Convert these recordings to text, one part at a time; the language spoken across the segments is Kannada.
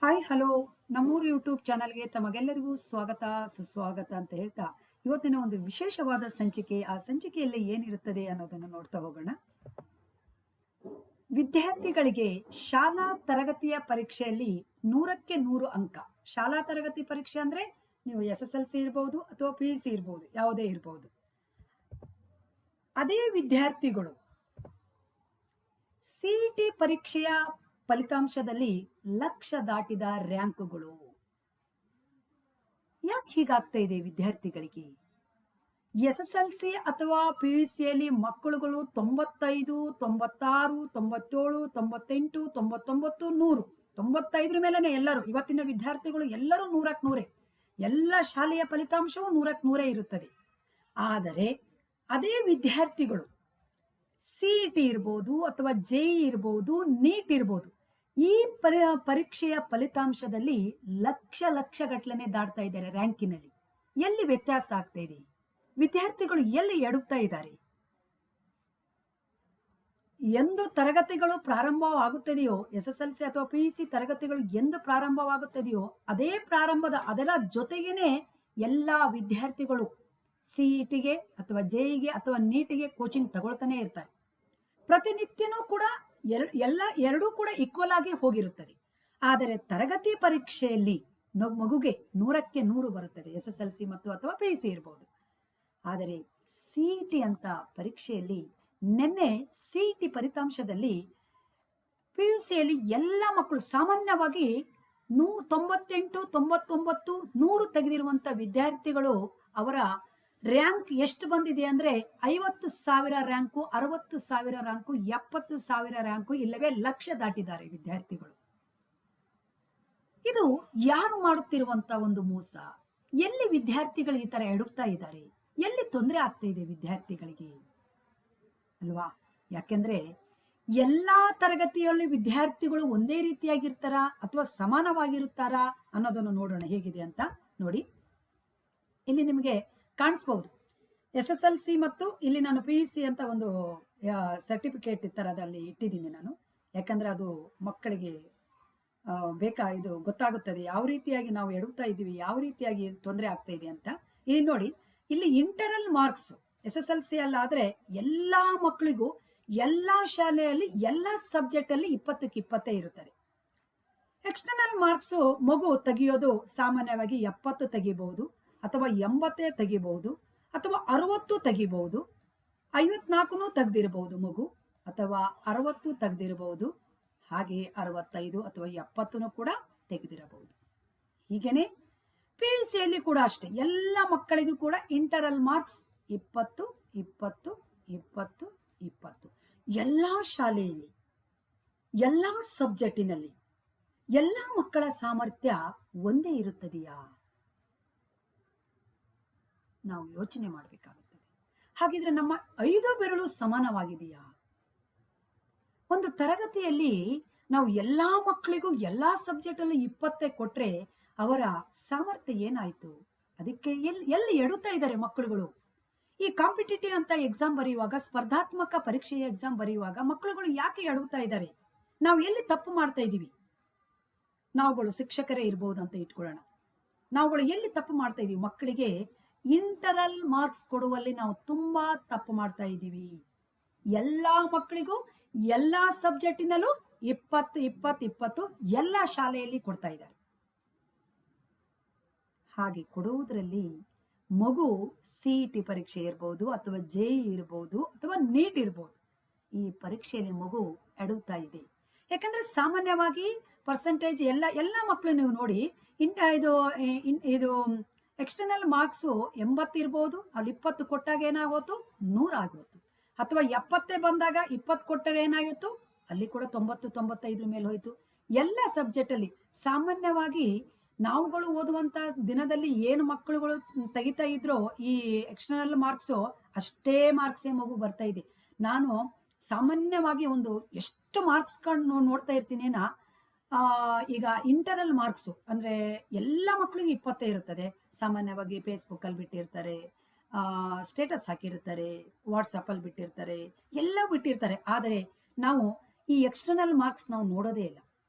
ಹಾಯ್ ಹಲೋ ನಮ್ಮೂರು ಯೂಟ್ಯೂಬ್ ಚಾನಲ್ಗೆ ತಮಗೆಲ್ಲರಿಗೂ ಸ್ವಾಗತ ಸುಸ್ವಾಗತ ಅಂತ ಹೇಳ್ತಾ ಇವತ್ತಿನ ಒಂದು ವಿಶೇಷವಾದ ಸಂಚಿಕೆ ಆ ಸಂಚಿಕೆಯಲ್ಲಿ ಏನಿರುತ್ತದೆ ಅನ್ನೋದನ್ನು ನೋಡ್ತಾ ಹೋಗೋಣ. ವಿದ್ಯಾರ್ಥಿಗಳಿಗೆ ಶಾಲಾ ತರಗತಿಯ ಪರೀಕ್ಷೆಯಲ್ಲಿ 100ಕ್ಕೆ 100 ಅಂಕ. ಶಾಲಾ ತರಗತಿ ಪರೀಕ್ಷೆ ಅಂದ್ರೆ ನೀವು SSLC ಇರಬಹುದು ಅಥವಾ PUC ಇರಬಹುದು, ಯಾವುದೇ ಇರಬಹುದು. ಅದೇ ವಿದ್ಯಾರ್ಥಿಗಳು CET ಪರೀಕ್ಷೆಯ ಫಲಿತಾಂಶದಲ್ಲಿ ಲಕ್ಷ ದಾಟಿದ ರ್ಯಾಂಕುಗಳು. ಯಾಕೆ ಹೀಗಾಗ್ತಾ ಇದೆ ವಿದ್ಯಾರ್ಥಿಗಳಿಗೆ? SSLC ಅಥವಾ PUCಯಲ್ಲಿ ಮಕ್ಕಳುಗಳು 95, 96, 97, 98, 99, 100, 95 ಮೇಲೆನೆ ಎಲ್ಲರೂ. ಇವತ್ತಿನ ವಿದ್ಯಾರ್ಥಿಗಳು ಎಲ್ಲರೂ 100ಕ್ಕೆ 100. ಎಲ್ಲ ಶಾಲೆಯ ಫಲಿತಾಂಶವೂ 100ಕ್ಕೆ 100 ಇರುತ್ತದೆ. ಆದರೆ ಅದೇ ವಿದ್ಯಾರ್ಥಿಗಳು CET ಇರ್ಬೋದು ಅಥವಾ JEE ಇರ್ಬೋದು, ನೀಟ್ ಇರ್ಬೋದು, ಈ ಪರೀಕ್ಷೆಯ ಫಲಿತಾಂಶದಲ್ಲಿ ಲಕ್ಷ ಗಟ್ಟಲೆ ದಾಟ್ತಾ ಇದ್ದಾರೆ ರ್ಯಾಂಕಿನಲ್ಲಿ. ಎಲ್ಲಿ ವ್ಯತ್ಯಾಸ ಆಗ್ತಾ ಇದೆ? ವಿದ್ಯಾರ್ಥಿಗಳು ಎಲ್ಲಿ ಎಡುತ್ತಾ ಇದ್ದಾರೆ? ಎಂದು ತರಗತಿಗಳು ಪ್ರಾರಂಭವಾಗುತ್ತದೆಯೋ, SSLC ಅಥವಾ PUC ತರಗತಿಗಳು ಎಂದು ಪ್ರಾರಂಭವಾಗುತ್ತದೆಯೋ ಅದರ ಜೊತೆಗೇನೆ ಎಲ್ಲಾ ವಿದ್ಯಾರ್ಥಿಗಳು CETಗೆ ಅಥವಾ JEಗೆ ಅಥವಾ ನೀಟ್ಗೆ ಕೋಚಿಂಗ್ ತಗೊಳ್ತಾನೆ ಇರ್ತಾರೆ. ಪ್ರತಿನಿತ್ಯನೂ ಕೂಡ ಎರಡೂ ಕೂಡ ಈಕ್ವಲ್ ಆಗಿ ಹೋಗಿರುತ್ತದೆ. ಆದರೆ ತರಗತಿ ಪರೀಕ್ಷೆಯಲ್ಲಿ ಮಗುಗೆ 100ಕ್ಕೆ 100 ಬರುತ್ತದೆ, SSLC ಮತ್ತು ಅಥವಾ PUC ಇರಬಹುದು. ಆದರೆ CET ಅಂತ ಪರೀಕ್ಷೆಯಲ್ಲಿ ನಿನ್ನೆ CET ಫಲಿತಾಂಶದಲ್ಲಿ PUCಯಲ್ಲಿ ಎಲ್ಲ ಮಕ್ಕಳು ಸಾಮಾನ್ಯವಾಗಿ 98, 99, 100 ತೆಗೆದಿರುವಂತ ವಿದ್ಯಾರ್ಥಿಗಳು ಅವರ ರ್ಯಾಂಕ್ ಎಷ್ಟು ಬಂದಿದೆ ಅಂದ್ರೆ 50,000 ರ್ಯಾಂಕು, 60,000 ರ್ಯಾಂಕು, 70,000 ರ್ಯಾಂಕು, ಇಲ್ಲವೇ ಲಕ್ಷ ದಾಟಿದ್ದಾರೆ ವಿದ್ಯಾರ್ಥಿಗಳು. ಇದು ಯಾರು ಮಾಡುತ್ತಿರುವಂತ ಒಂದು ಮೋಸ? ಎಲ್ಲಿ ವಿದ್ಯಾರ್ಥಿಗಳು ಈ ತರ ಎಡುತ್ತಾ ಇದ್ದಾರೆ? ಎಲ್ಲಿ ತೊಂದರೆ ಆಗ್ತಾ ಇದೆ ವಿದ್ಯಾರ್ಥಿಗಳಿಗೆ ಅಲ್ವಾ? ಯಾಕೆಂದ್ರೆ ಎಲ್ಲಾ ತರಗತಿಯಲ್ಲಿ ವಿದ್ಯಾರ್ಥಿಗಳು ಒಂದೇ ರೀತಿಯಾಗಿರ್ತಾರಾ ಅಥವಾ ಸಮಾನವಾಗಿರುತ್ತಾರಾ ಅನ್ನೋದನ್ನು ನೋಡೋಣ ಹೇಗಿದೆ ಅಂತ. ನೋಡಿ, ಇಲ್ಲಿ ನಿಮಗೆ ಕಾಣಿಸ್ಬಹುದು SSLC ಮತ್ತು ಇಲ್ಲಿ ನಾನು PUC ಅಂತ ಒಂದು ಸರ್ಟಿಫಿಕೇಟ್ ತರದಲ್ಲಿ ಇಟ್ಟಿದ್ದೀನಿ ನಾನು. ಯಾಕಂದ್ರೆ ಅದು ಮಕ್ಕಳಿಗೆ ಇದು ಗೊತ್ತಾಗುತ್ತದೆ ಯಾವ ರೀತಿಯಾಗಿ ನಾವು ಎಡುತ್ತಾ ಇದ್ದೀವಿ, ಯಾವ ರೀತಿಯಾಗಿ ತೊಂದರೆ ಆಗ್ತಾ ಇದೆ ಅಂತ. ಇಲ್ಲಿ ನೋಡಿ, ಇಲ್ಲಿ ಇಂಟರ್ನಲ್ ಮಾರ್ಕ್ಸ್ SSLC ಅಲ್ಲಾದ್ರೆ ಎಲ್ಲಾ ಮಕ್ಕಳಿಗೂ ಎಲ್ಲಾ ಶಾಲೆಯಲ್ಲಿ ಎಲ್ಲಾ ಸಬ್ಜೆಕ್ಟ್ ಅಲ್ಲಿ 20ಕ್ಕೆ 20 ಇರುತ್ತದೆ. ಎಕ್ಸ್ಟರ್ನಲ್ ಮಾರ್ಕ್ಸ್ ಮಗು ತೆಗೆಯೋದು ಸಾಮಾನ್ಯವಾಗಿ 70 ತೆಗಿಬಹುದು ಅಥವಾ 80 ತೆಗಿಬಹುದು ಅಥವಾ 60 ತೆಗಿಬಹುದು, 54 ತೆಗೆದಿರಬಹುದು ಮಗು, ಅಥವಾ 60 ತೆಗೆದಿರಬಹುದು, ಹಾಗೆ 65 ಅಥವಾ 70 ಕೂಡ ತೆಗೆದಿರಬಹುದು. ಹೀಗೇನೆ PUCಯಲ್ಲಿ ಕೂಡ ಅಷ್ಟೇ, ಎಲ್ಲ ಮಕ್ಕಳಿಗೂ ಕೂಡ ಇಂಟರ್ನಲ್ ಮಾರ್ಕ್ಸ್ 20, 20, 20, 20. ಎಲ್ಲಾ ಶಾಲೆಯಲ್ಲಿ ಎಲ್ಲಾ ಸಬ್ಜೆಕ್ಟಿನಲ್ಲಿ ಎಲ್ಲಾ ಮಕ್ಕಳ ಸಾಮರ್ಥ್ಯ ಒಂದೇ ಇರುತ್ತದೆಯಾ? ನಾವು ಯೋಚನೆ ಮಾಡಬೇಕಾಗುತ್ತದೆ. ಹಾಗಿದ್ರೆ ನಮ್ಮ 5 ಬೆರಳು ಸಮಾನವಾಗಿದೆಯಾ? ಒಂದು ತರಗತಿಯಲ್ಲಿ ನಾವು ಎಲ್ಲಾ ಮಕ್ಕಳಿಗೂ ಎಲ್ಲಾ ಸಬ್ಜೆಕ್ಟ್ ಅಲ್ಲಿ 20 ಕೊಟ್ರೆ ಅವರ ಸಾಮರ್ಥ್ಯ ಏನಾಯ್ತು? ಅದಕ್ಕೆ ಎಲ್ಲಿ ಎಡುತ್ತಾ ಇದ್ದಾರೆ ಮಕ್ಕಳುಗಳು? ಈ ಕಾಂಪಿಟೇಟಿವ್ ಅಂತ ಎಕ್ಸಾಮ್ ಬರೆಯುವಾಗ, ಸ್ಪರ್ಧಾತ್ಮಕ ಪರೀಕ್ಷೆಯ ಎಕ್ಸಾಮ್ ಬರೆಯುವಾಗ ಮಕ್ಕಳುಗಳು ಯಾಕೆ ಎಡುತ್ತಾ ಇದ್ದಾರೆ? ನಾವು ಎಲ್ಲಿ ತಪ್ಪು ಮಾಡ್ತಾ ಇದ್ದೀವಿ? ನಾವುಗಳು ಶಿಕ್ಷಕರೇ ಇರ್ಬೋದು ಅಂತ ಇಟ್ಕೊಳ್ಳೋಣ. ನಾವುಗಳು ಎಲ್ಲಿ ತಪ್ಪು ಮಾಡ್ತಾ ಇದೀವಿ? ಮಕ್ಕಳಿಗೆ ಇಂಟರ್ನಲ್ ಮಾರ್ಕ್ಸ್ ಕೊಡುವಲ್ಲಿ ನಾವು ತುಂಬಾ ತಪ್ಪು ಮಾಡ್ತಾ ಇದ್ದೀವಿ. ಎಲ್ಲಾ ಮಕ್ಕಳಿಗೂ ಎಲ್ಲಾ ಸಬ್ಜೆಕ್ಟಿನಲ್ಲೂ 20, 20, 20 ಎಲ್ಲಾ ಶಾಲೆಯಲ್ಲಿ ಕೊಡ್ತಾ ಇದ್ದಾರೆ. ಹಾಗೆ ಕೊಡುವುದರಲ್ಲಿ ಮಗು CET ಪರೀಕ್ಷೆ ಇರಬಹುದು ಅಥವಾ JEE ಇರಬಹುದು ಅಥವಾ ನೀಟ್ ಇರಬಹುದು, ಈ ಪರೀಕ್ಷೆಯಲ್ಲಿ ಮಗು ಎಡುತ್ತಾ ಇದೆ. ಯಾಕಂದ್ರೆ ಸಾಮಾನ್ಯವಾಗಿ ಪರ್ಸೆಂಟೇಜ್ ಎಲ್ಲ ಮಕ್ಕಳು ನೀವು ನೋಡಿ, ಇದು ಎಕ್ಸ್ಟರ್ನಲ್ ಮಾರ್ಕ್ಸು 80 ಇರ್ಬೋದು, ಅಲ್ಲಿ 20 ಕೊಟ್ಟಾಗ ಏನಾಗೋತು 100 ಆಗೋತು, ಅಥವಾ 70 ಬಂದಾಗ 20 ಕೊಟ್ಟರೆ ಏನಾಗಿತ್ತು ಅಲ್ಲಿ ಕೂಡ 90, 95 ಮೇಲೆ ಹೋಯ್ತು. ಎಲ್ಲ ಸಬ್ಜೆಕ್ಟ್ ಅಲ್ಲಿ ಸಾಮಾನ್ಯವಾಗಿ ನಾವುಗಳು ಓದುವಂತ ದಿನದಲ್ಲಿ ಏನು ಮಕ್ಕಳುಗಳು ತೆಗಿತಾ ಇದ್ರೋ ಈ ಎಕ್ಸ್ಟರ್ನಲ್ ಮಾರ್ಕ್ಸು ಅಷ್ಟೇ ಮಾರ್ಕ್ಸೇ ಮಗು ಬರ್ತಾ ಇದೆ. ನಾನು ಸಾಮಾನ್ಯವಾಗಿ ಒಂದು ಎಷ್ಟು ಮಾರ್ಕ್ಸ್ ನೋಡ್ತಾ ಇರ್ತೀನಿ ಈಗ ಇಂಟರ್ನಲ್ ಮಾರ್ಕ್ಸು ಅಂದ್ರೆ ಎಲ್ಲ ಮಕ್ಕಳಿಗೆ 20 ಇರುತ್ತದೆ. ಸಾಮಾನ್ಯವಾಗಿ ಫೇಸ್ಬುಕ್ ಅಲ್ಲಿ ಬಿಟ್ಟಿರ್ತಾರೆ, ಸ್ಟೇಟಸ್ ಹಾಕಿರ್ತಾರೆ, ವಾಟ್ಸಪ್ ಅಲ್ಲಿ ಬಿಟ್ಟಿರ್ತಾರೆ, ಎಲ್ಲ ಬಿಟ್ಟಿರ್ತಾರೆ. ಆದರೆ ನಾವು ಈ ಎಕ್ಸ್ಟರ್ನಲ್ ಮಾರ್ಕ್ಸ್ ನಾವು ನೋಡೋದೇ ಇಲ್ಲ.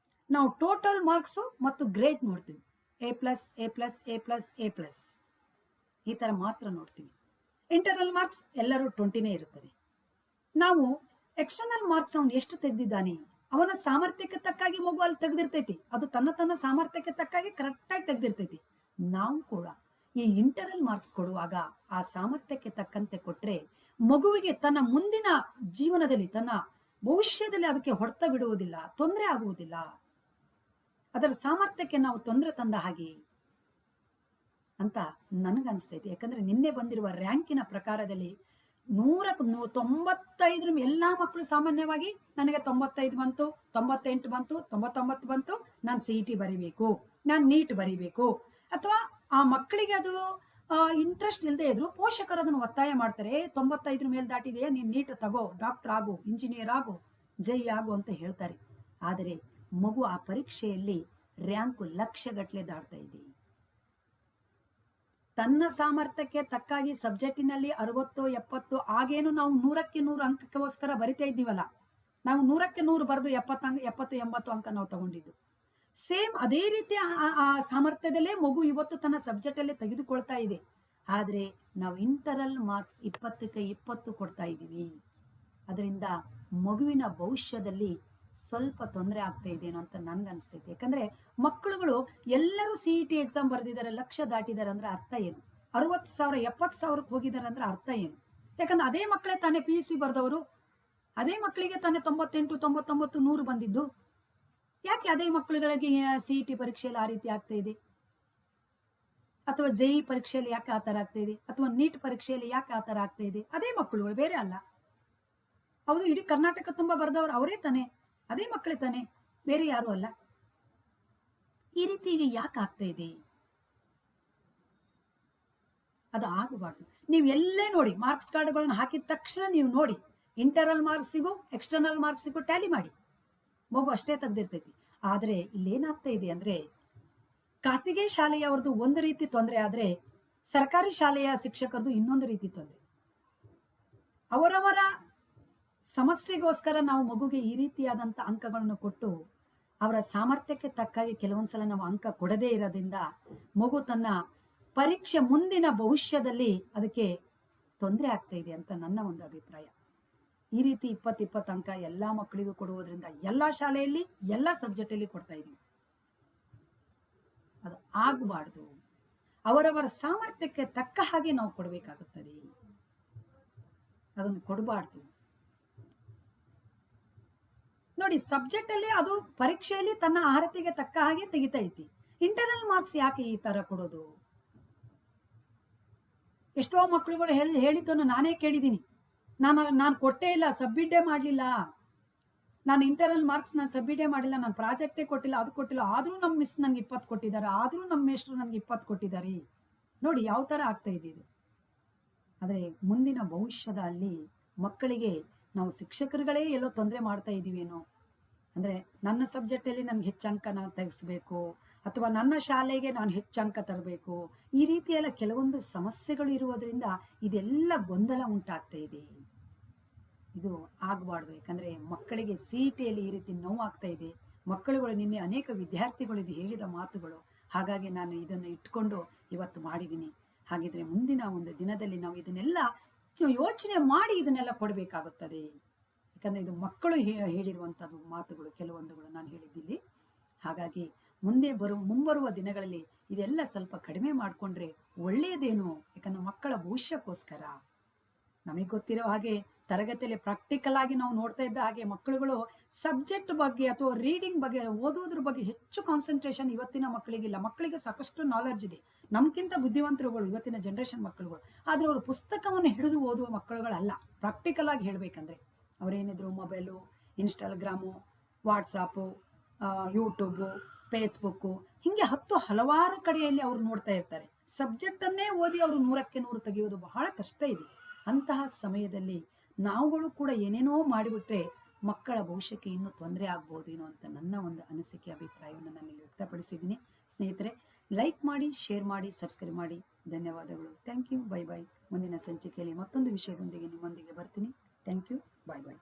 ನಾವು ಟೋಟಲ್ ಮಾರ್ಕ್ಸು ಮತ್ತು ಗ್ರೇಡ್ ನೋಡ್ತೀವಿ. A plus, A plus, A plus, A plus, ಈ ಥರ ಮಾತ್ರ ನೋಡ್ತೀವಿ. ಇಂಟರ್ನಲ್ ಮಾರ್ಕ್ಸ್ ಎಲ್ಲರೂ 20ನೇ ಇರುತ್ತದೆ. ನಾವು ಎಕ್ಸ್ಟರ್ನಲ್ ಮಾರ್ಕ್ಸ್ ಅವನು ಎಷ್ಟು ತೆಗೆದಿದ್ದಾನೆ, ಅವನ ಸಾಮರ್ಥ್ಯಕ್ಕೆ ತಕ್ಕಾಗಿ ಮಗು ಅಲ್ಲಿ ತೆಗೆದಿರ್ತೈತಿ. ಅದು ತನ್ನ ಸಾಮರ್ಥ್ಯಕ್ಕೆ ತಕ್ಕಾಗಿ ಕರೆಕ್ಟಾಗಿ ತೆಗೆದಿರ್ತೈತಿ. ನಾವು ಕೂಡ ಈ ಇಂಟರ್ನಲ್ ಮಾರ್ಕ್ಸ್ ಕೊಡುವಾಗ ಆ ಸಾಮರ್ಥ್ಯಕ್ಕೆ ತಕ್ಕಂತೆ ಕೊಟ್ರೆ ಮಗುವಿಗೆ ತನ್ನ ಮುಂದಿನ ಜೀವನದಲ್ಲಿ, ತನ್ನ ಭವಿಷ್ಯದಲ್ಲಿ ಅದಕ್ಕೆ ಹೊಡೆತ ಬಿಡುವುದಿಲ್ಲ, ತೊಂದರೆ ಆಗುವುದಿಲ್ಲ. ಅದರ ಸಾಮರ್ಥ್ಯಕ್ಕೆ ನಾವು ತೊಂದರೆ ತಂದ ಹಾಗೆ ಅಂತ ನನಗನ್ಸ್ತೈತಿ. ಯಾಕಂದ್ರೆ ನಿನ್ನೆ ಬಂದಿರುವ ರ್ಯಾಂಕಿನ ಪ್ರಕಾರದಲ್ಲಿ 195 ಎಲ್ಲಾ ಮಕ್ಕಳು ಸಾಮಾನ್ಯವಾಗಿ ನನಗೆ 95 ಬಂತು, 98 ಬಂತು, 99 ಬಂತು, ನಾನು CET ಬರಿಬೇಕು, ನಾನು ನೀಟ್ ಬರಿಬೇಕು. ಅಥವಾ ಆ ಮಕ್ಕಳಿಗೆ ಅದು ಇಂಟ್ರೆಸ್ಟ್ ಇಲ್ಲದೆ ಇದ್ರು ಪೋಷಕರು ಅದನ್ನು ಒತ್ತಾಯ ಮಾಡ್ತಾರೆ. 95 ಮೇಲೆ ದಾಟಿದೆಯಾ, ನೀನ್ ನೀಟ್ ತಗೋ, ಡಾಕ್ಟರ್ ಆಗು, ಇಂಜಿನಿಯರ್ ಆಗು, ಜೈ ಆಗು ಅಂತ ಹೇಳ್ತಾರೆ. ಆದರೆ ಮಗು ಆ ಪರೀಕ್ಷೆಯಲ್ಲಿ ರ್ಯಾಂಕು ಲಕ್ಷಗಟ್ಟಲೆ ದಾಟ್ತಾ ಇದೆ. ತನ್ನ ಸಾಮರ್ಥ್ಯಕ್ಕೆ ತಕ್ಕಾಗಿ ಸಬ್ಜೆಕ್ಟಿನಲ್ಲಿ 60, 70 ಆಗೇನು ನಾವು 100ಕ್ಕೆ 100 ಅಂಕಕ್ಕೋಸ್ಕರ ಬರಿತಾ ಇದ್ದೀವಲ್ಲ, ನಾವು 100ಕ್ಕೆ 100 ಬರೆದು 70, 80 ಅಂಕ ನಾವು ತಗೊಂಡಿದ್ದು. ಸೇಮ್ ಅದೇ ರೀತಿ ಆ ಸಾಮರ್ಥ್ಯದಲ್ಲೇ ಮಗು ಇವತ್ತು ತನ್ನ ಸಬ್ಜೆಕ್ಟ್ ಅಲ್ಲೇ ತೆಗೆದುಕೊಳ್ತಾ ಇದೆ. ಆದ್ರೆ ನಾವು ಇಂಟರಲ್ ಮಾರ್ಕ್ಸ್ 20ಕ್ಕೆ 20 ಕೊಡ್ತಾ ಇದ್ದೀವಿ. ಅದರಿಂದ ಮಗುವಿನ ಭವಿಷ್ಯದಲ್ಲಿ ಸ್ವಲ್ಪ ತೊಂದರೆ ಆಗ್ತಾ ಇದೆಯೇನೋ ಅಂತ ನನ್ಗನ್ಸ್ತೈತಿ. ಯಾಕಂದ್ರೆ ಮಕ್ಕಳುಗಳು ಎಲ್ಲರೂ CET ಎಕ್ಸಾಮ್ ಬರೆದಿದ್ದಾರೆ, ಲಕ್ಷ ದಾಟಿದ್ದಾರೆ ಅಂದ್ರೆ ಅರ್ಥ ಏನು? 60,000, 70,000ಕ್ಕೆ ಹೋಗಿದ್ದಾರೆ ಅಂದ್ರೆ ಅರ್ಥ ಏನು? ಯಾಕಂದ್ರೆ ಅದೇ ಮಕ್ಕಳೇ ತಾನೇ PUC ಬರೆದವರು, ಅದೇ ಮಕ್ಕಳಿಗೆ ತಾನೇ 98, 99, 100 ಬಂದಿದ್ದು. ಯಾಕೆ ಅದೇ ಮಕ್ಕಳುಗಳಿಗೆ CET ಪರೀಕ್ಷೆಯಲ್ಲಿ ಆ ರೀತಿ ಆಗ್ತಾ ಇದೆ? ಅಥವಾ JEE ಪರೀಕ್ಷೆಯಲ್ಲಿ ಯಾಕೆ ಆ ತರ ಆಗ್ತಾ ಇದೆ? ಅಥವಾ ನೀಟ್ ಪರೀಕ್ಷೆಯಲ್ಲಿ ಯಾಕೆ ಆ ತರ ಆಗ್ತಾ ಇದೆ? ಅದೇ ಮಕ್ಕಳುಗಳು, ಬೇರೆ ಅಲ್ಲ. ಹೌದು, ಇಡೀ ಕರ್ನಾಟಕ ತುಂಬಾ ಬರೆದವರು ಅವರೇ ತಾನೆ, ಅದೇ ಮಕ್ಕಳೇ ತಾನೆ, ಬೇರೆ ಯಾರು ಅಲ್ಲ. ಈ ರೀತಿ ಈಗ ಯಾಕೆ ಆಗ್ತಾ ಇದೆ? ಅದು ಆಗಬಾರ್ದು. ನೀವು ಎಲ್ಲೇ ನೋಡಿ, ಮಾರ್ಕ್ಸ್ ಕಾರ್ಡ್ಗಳನ್ನ ಹಾಕಿದ ತಕ್ಷಣ ನೀವು ನೋಡಿ, ಇಂಟರ್ನಲ್ ಮಾರ್ಕ್ಸಿಗೂ ಎಕ್ಸ್ಟರ್ನಲ್ ಮಾರ್ಕ್ಸಿಗೂ ಟ್ಯಾಲಿ ಮಾಡಿ, ಮಗು ಅಷ್ಟೇ ತೆಗ್ದಿರ್ತೈತಿ. ಆದ್ರೆ ಇಲ್ಲೇನಾಗ್ತಾ ಇದೆ ಅಂದ್ರೆ, ಖಾಸಗಿ ಶಾಲೆಯವರದು ಒಂದು ರೀತಿ ತೊಂದರೆ ಆದ್ರೆ ಸರ್ಕಾರಿ ಶಾಲೆಯ ಶಿಕ್ಷಕರದು ಇನ್ನೊಂದು ರೀತಿ ತೊಂದರೆ. ಅವರವರ ಸಮಸ್ಯೆಗೋಸ್ಕರ ನಾವು ಮಗುಗೆ ಈ ರೀತಿಯಾದಂತ ಅಂಕಗಳನ್ನು ಕೊಟ್ಟು ಅವರ ಸಾಮರ್ಥ್ಯಕ್ಕೆ ತಕ್ಕಾಗಿ ಕೆಲವೊಂದ್ಸಲ ನಾವು ಅಂಕ ಕೊಡದೇ ಇರೋದ್ರಿಂದ ಮಗು ತನ್ನ ಪರೀಕ್ಷೆ ಮುಂದಿನ ಭವಿಷ್ಯದಲ್ಲಿ ಅದಕ್ಕೆ ತೊಂದರೆ ಆಗ್ತಾ ಇದೆ ಅಂತ ನನ್ನ ಒಂದು ಅಭಿಪ್ರಾಯ. ಈ ರೀತಿ 20 ಅಂಕ ಎಲ್ಲಾ ಮಕ್ಕಳಿಗೂ ಕೊಡುವುದರಿಂದ ಎಲ್ಲಾ ಶಾಲೆಯಲ್ಲಿ ಎಲ್ಲಾ ಸಬ್ಜೆಕ್ಟ್ ಅಲ್ಲಿ ಕೊಡ್ತಾ ಇದೀವಿ. ಅದು ಆಗಬಾರ್ದು. ಅವರವರ ಸಾಮರ್ಥ್ಯಕ್ಕೆ ತಕ್ಕ ಹಾಗೆ ನಾವು ಕೊಡಬೇಕಾಗುತ್ತದೆ. ಅದನ್ನು ಕೊಡಬಾರ್ದು. ನೋಡಿ, ಸಬ್ಜೆಕ್ಟ್ ಅಲ್ಲಿ ಅದು ಪರೀಕ್ಷೆಯಲ್ಲಿ ತನ್ನ ಅರ್ಹತೆಗೆ ತಕ್ಕ ಹಾಗೆ ತೆಗಿತಾ ಐತಿ. ಇಂಟರ್ನಲ್ ಮಾರ್ಕ್ಸ್ ಯಾಕೆ ಈ ತರ ಕೊಡೋದು? ಎಷ್ಟೋ ಮಕ್ಕಳುಗಳು ಹೇಳಿದ್ದನ್ನು ನಾನೇ ಕೇಳಿದ್ದೀನಿ. ನಾನು ಕೊಟ್ಟೇ ಇಲ್ಲ, ಸಬ್ಮಿಟೇ ಮಾಡಲಿಲ್ಲ, ನಾನು ಇಂಟರ್ನಲ್ ಮಾರ್ಕ್ಸ್ ನಾನು ಸಬ್ಮಿಟೇ ಮಾಡಿಲ್ಲ, ನಾನು ಪ್ರಾಜೆಕ್ಟೇ ಕೊಟ್ಟಿಲ್ಲ, ಅದು ಕೊಟ್ಟಿಲ್ಲ, ಆದ್ರೂ ನಮ್ಮ ಮಿಸ್ ನಂಗೆ 20 ಕೊಟ್ಟಿದ್ದಾರೆ, ಆದ್ರೂ ನಮ್ಮ ಮೇಷ್ಟ್ರು ನನಗೆ 20 ಕೊಟ್ಟಿದ್ದಾರೆ. ನೋಡಿ ಯಾವ ತರ ಆಗ್ತಾ ಇದೆ ಇದು. ಆದರೆ ಮುಂದಿನ ಭವಿಷ್ಯದ ಅಲ್ಲಿ ಮಕ್ಕಳಿಗೆ ನಾವು ಶಿಕ್ಷಕರುಗಳೇ ಎಲ್ಲೋ ತೊಂದರೆ ಮಾಡ್ತಾ ಇದೀವೇನೋ. ಅಂದ್ರೆ ನನ್ನ ಸಬ್ಜೆಕ್ಟಲ್ಲಿ ನನ್ಗೆ ಹೆಚ್ಚು ಅಂಕ ನಾವು ತೆಗೆಸ್ಬೇಕು, ಅಥವಾ ನನ್ನ ಶಾಲೆಗೆ ನಾನು ಹೆಚ್ಚು ಅಂಕ ತರಬೇಕು, ಈ ರೀತಿ ಎಲ್ಲ ಕೆಲವೊಂದು ಸಮಸ್ಯೆಗಳು ಇರುವುದರಿಂದ ಇದೆಲ್ಲ ಗೊಂದಲ ಉಂಟಾಗ್ತಾ ಇದೆ. ಇದು ಆಗಬಾರ್ದು. ಯಾಕಂದ್ರೆ ಮಕ್ಕಳಿಗೆ CETಯಲ್ಲಿ ಈ ರೀತಿ ನೋವು ಆಗ್ತಾ ಇದೆ. ಮಕ್ಕಳುಗಳು ನಿನ್ನೆ ಅನೇಕ ವಿದ್ಯಾರ್ಥಿಗಳು ಇದು ಹೇಳಿದ ಮಾತುಗಳು. ಹಾಗಾಗಿ ನಾನು ಇದನ್ನು ಇಟ್ಕೊಂಡು ಇವತ್ತು ಮಾಡಿದ್ದೀನಿ. ಹಾಗಿದ್ರೆ ಮುಂದಿನ ಒಂದು ದಿನದಲ್ಲಿ ನಾವು ಇದನ್ನೆಲ್ಲ ಯೋಚನೆ ಮಾಡಿ ಇದನ್ನೆಲ್ಲ ಕೊಡಬೇಕಾಗುತ್ತದೆ. ಯಾಕಂದ್ರೆ ಇದು ಮಕ್ಕಳು ಹೇಳಿರುವಂತದ್ದು ಮಾತುಗಳು, ಕೆಲವೊಂದುಗಳು ನಾನು ಹೇಳಿದ್ದಿಲ್ಲಿ. ಹಾಗಾಗಿ ಮುಂಬರುವ ದಿನಗಳಲ್ಲಿ ಇದೆಲ್ಲ ಸ್ವಲ್ಪ ಕಡಿಮೆ ಮಾಡಿಕೊಂಡ್ರೆ ಒಳ್ಳೆಯದೇನು. ಯಾಕಂದ್ರೆ ಮಕ್ಕಳ ಭವಿಷ್ಯಕ್ಕೋಸ್ಕರ. ನಮಗೆ ಗೊತ್ತಿರೋ ಹಾಗೆ ತರಗತಿಯಲ್ಲಿ ಪ್ರಾಕ್ಟಿಕಲ್ ಆಗಿ ನಾವು ನೋಡ್ತಾ ಇದ್ದ ಹಾಗೆ ಮಕ್ಕಳುಗಳು ಸಬ್ಜೆಕ್ಟ್ ಬಗ್ಗೆ ಅಥವಾ ರೀಡಿಂಗ್ ಬಗ್ಗೆ, ಓದೋದ್ರ ಬಗ್ಗೆ ಹೆಚ್ಚು ಕಾನ್ಸಂಟ್ರೇಷನ್ ಇವತ್ತಿನ ಮಕ್ಕಳಿಗಿಲ್ಲ. ಮಕ್ಕಳಿಗೆ ಸಾಕಷ್ಟು ನಾಲೆಡ್ಜ್ ಇದೆ, ನಮ್ಗಿಂತ ಬುದ್ಧಿವಂತರುಗಳು ಇವತ್ತಿನ ಜನರೇಷನ್ ಮಕ್ಕಳುಗಳು. ಆದ್ರೆ ಅವರು ಪುಸ್ತಕವನ್ನು ಹಿಡಿದು ಓದುವ ಮಕ್ಕಳುಗಳಲ್ಲ. ಪ್ರಾಕ್ಟಿಕಲ್ ಆಗಿ ಹೇಳ್ಬೇಕಂದ್ರೆ ಅವರೇನಿದ್ರು mobile, Instagram, WhatsApp, YouTube, Facebook, ಹಿಂಗೆ ಹಲವಾರು ಕಡೆಯಲ್ಲಿ ಅವರು ನೋಡ್ತಾ ಇರ್ತಾರೆ. ಸಬ್ಜೆಕ್ಟ್ ಅನ್ನೇ ಓದಿ ಅವರು 100ಕ್ಕೆ 100 ತೆಗೆಯೋದು ಬಹಳ ಕಷ್ಟ ಇದೆ. ಅಂತಹ ಸಮಯದಲ್ಲಿ ನಾವುಗಳು ಕೂಡ ಏನೇನೋ ಮಾಡಿಬಿಟ್ರೆ ಮಕ್ಕಳ ಭವಿಷ್ಯಕ್ಕೆ ಇನ್ನೂ ತೊಂದರೆ ಆಗ್ಬೋದೇನೋ ಅಂತ ನನ್ನ ಒಂದು ಅನಿಸಿಕೆ, ಅಭಿಪ್ರಾಯವನ್ನು ನಾನು ಇಲ್ಲಿ ವ್ಯಕ್ತಪಡಿಸಿದ್ದೀನಿ. ಸ್ನೇಹಿತರೆ, ಲೈಕ್ ಮಾಡಿ, ಶೇರ್ ಮಾಡಿ, ಸಬ್ಸ್ಕ್ರೈಬ್ ಮಾಡಿ. ಧನ್ಯವಾದಗಳು. Thank you. Bye bye. ಮುಂದಿನ ಸಂಚಿಕೆಯಲ್ಲಿ ಮತ್ತೊಂದು ವಿಷಯದೊಂದಿಗೆ ನಿಮ್ಮೊಂದಿಗೆ ಬರ್ತೀನಿ. Thank you. Bye bye.